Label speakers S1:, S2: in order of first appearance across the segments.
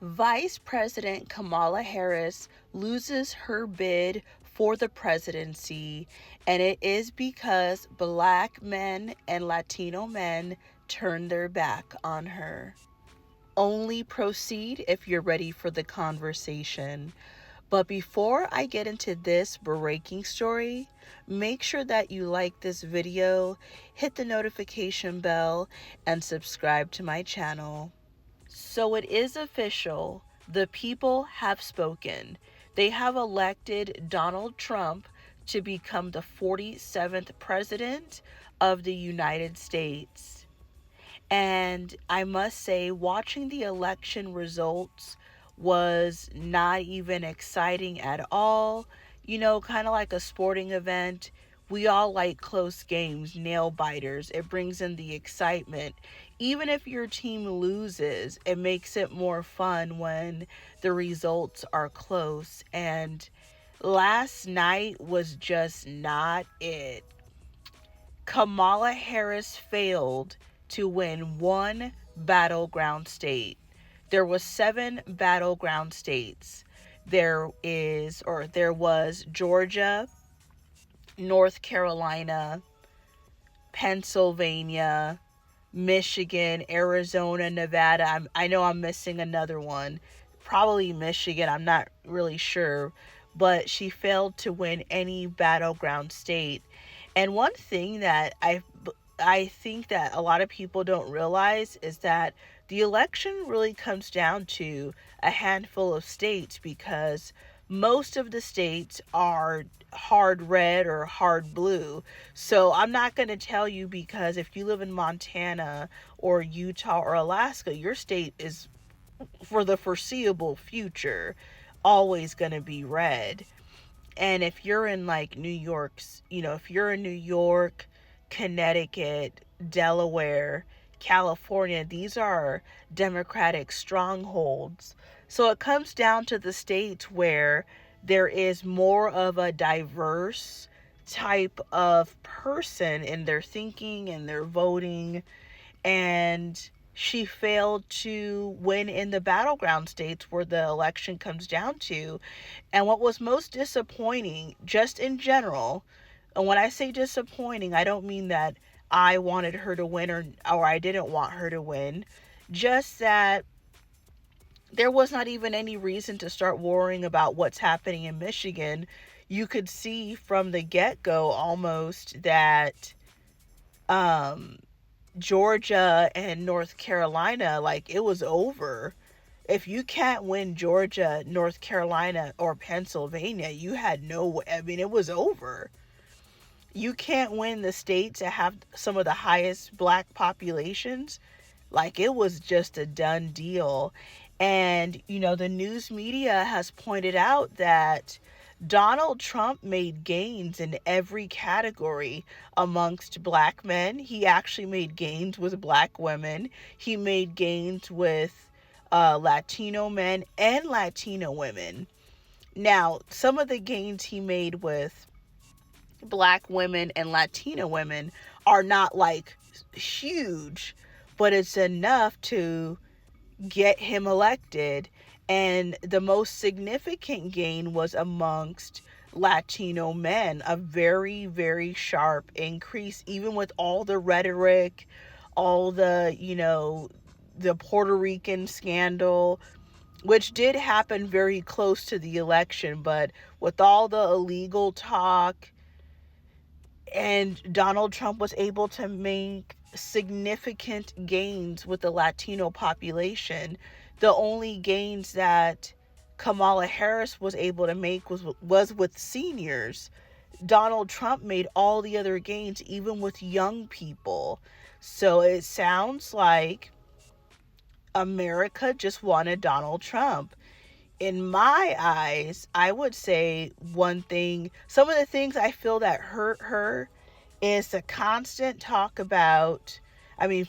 S1: Vice President Kamala Harris loses her bid for the presidency, and it is because Black men and Latino men turned their back on her. Only proceed if you're ready for the conversation. But before I get into this breaking story, make sure that you like this video, hit the notification bell, and subscribe to my channel. So it is official. The people have spoken. They have elected Donald Trump to become the 47th president of the United States. And I must say, watching the election results was not even exciting at all. Kind of like a sporting event. We all like close games, nail biters. It brings in the excitement. Even if your team loses, it makes it more fun when the results are close. And last night was just not it. Kamala Harris failed to win one battleground state. There was 7 battleground states. There was Georgia, North Carolina, Pennsylvania, Michigan, Arizona, Nevada. I know I'm missing another one. Probably Michigan. I'm not really sure. But she failed to win any battleground state. And one thing that I think that a lot of people don't realize is that the election really comes down to a handful of states, because most of the states are hard red or hard blue. So I'm not going to tell you, because if you live in Montana or Utah or Alaska, your state is, for the foreseeable future, always going to be red. And if you're in like New York's, if you're in New York, Connecticut, Delaware, California, these are Democratic strongholds. So it comes down to the states where there is more of a diverse type of person in their thinking and their voting. And she failed to win in the battleground states where the election comes down to. And what was most disappointing, just in general, and when I say disappointing, I don't mean that I wanted her to win or I didn't want her to win, just that there was not even any reason to start worrying about what's happening in Michigan. You could see from the get-go almost that Georgia and North Carolina, like, it was over. If you can't win Georgia, North Carolina, or Pennsylvania, you had it was over. You can't win the states that have some of the highest black populations. Like, it was just a done deal. And, the news media has pointed out that Donald Trump made gains in every category amongst black men. He actually made gains with black women. He made gains with Latino men and Latino women. Now, some of the gains he made with black women and Latino women are not like huge, but it's enough to get him elected. And the most significant gain was amongst Latino men, a very, very sharp increase, even with all the rhetoric, all the, the Puerto Rican scandal, which did happen very close to the election, but with all the illegal talk, and Donald Trump was able to make significant gains with the Latino population. The only gains that Kamala Harris was able to make was with seniors. Donald Trump made all the other gains, even with young people. So it sounds like America just wanted Donald Trump. In my eyes, I would say some of the things I feel that hurt her is the constant talk about,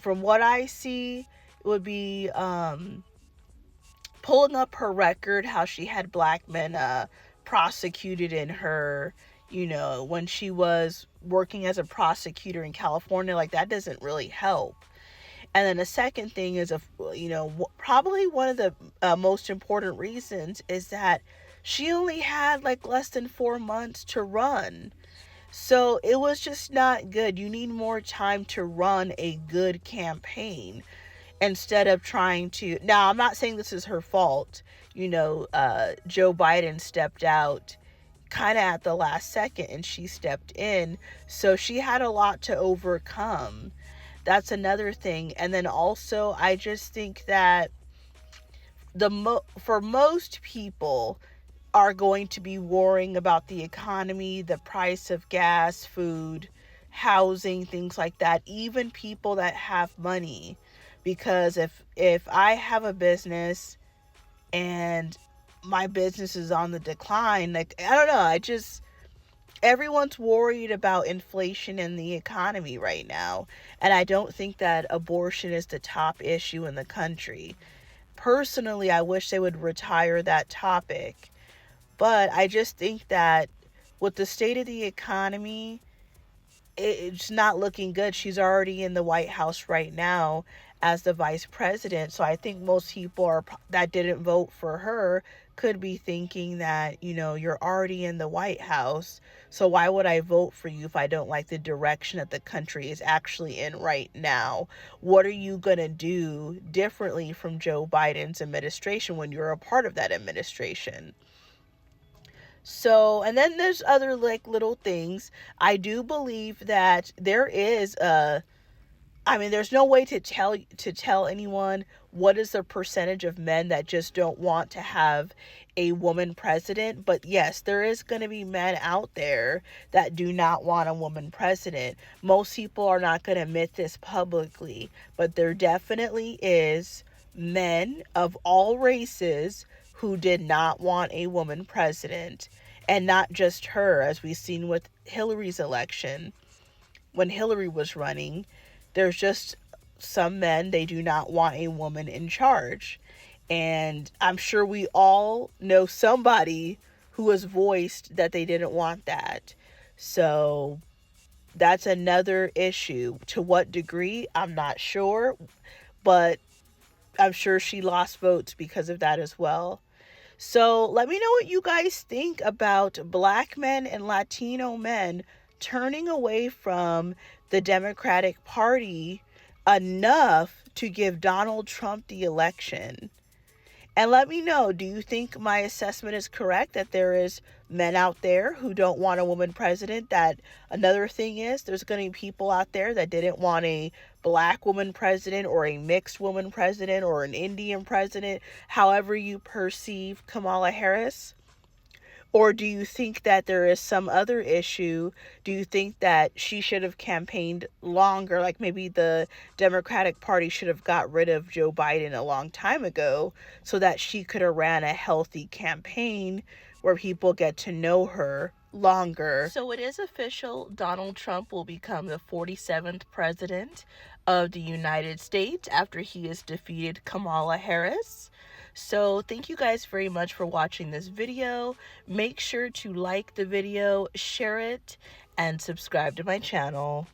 S1: from what I see, it would be pulling up her record, how she had black men prosecuted in her, when she was working as a prosecutor in California. Like, that doesn't really help. And then the second thing is, probably one of the most important reasons is that she only had like less than 4 months to run. So it was just not good. You need more time to run a good campaign instead of trying to. Now, I'm not saying this is her fault. Joe Biden stepped out kind of at the last second and she stepped in. So she had a lot to overcome. That's another thing. And then also, I just think that for most people are going to be worrying about the economy, the price of gas, food, housing, things like that. Even people that have money, because if I have a business and my business is on the decline, like, I don't know, everyone's worried about inflation and the economy right now. And I don't think that abortion is the top issue in the country. Personally, I wish they would retire that topic. But I just think that with the state of the economy, it's not looking good. She's already in the White House right now as the vice president. So I think most people that didn't vote for her could be thinking that, you're already in the White House. So why would I vote for you if I don't like the direction that the country is actually in right now? What are you going to do differently from Joe Biden's administration when you're a part of that administration? So, and then there's other like little things. I do believe that there's no way to tell anyone what is the percentage of men that just don't want to have a woman president. But yes, there is going to be men out there that do not want a woman president. Most people are not going to admit this publicly, but there definitely is men of all races who did not want a woman president. And not just her, as we've seen with Hillary's election. When Hillary was running, there's just some men, they do not want a woman in charge. And I'm sure we all know somebody who has voiced that they didn't want that. So that's another issue. To what degree, I'm not sure. But I'm sure she lost votes because of that as well. So let me know what you guys think about Black men and Latino men turning away from the Democratic Party enough to give Donald Trump the election. And let me know, do you think my assessment is correct, that there is men out there who don't want a woman president? That another thing is, there's going to be people out there that didn't want a Black woman president or a mixed woman president or an Indian president, however you perceive Kamala Harris. Or do you think that there is some other issue? Do you think that she should have campaigned longer? Like maybe the Democratic Party should have got rid of Joe Biden a long time ago so that she could have ran a healthy campaign where people get to know her longer. So it is official. Donald Trump will become the 47th president of the United States after he has defeated Kamala Harris. So thank you guys very much for watching this video. Make sure to like the video, share it, and subscribe to my channel.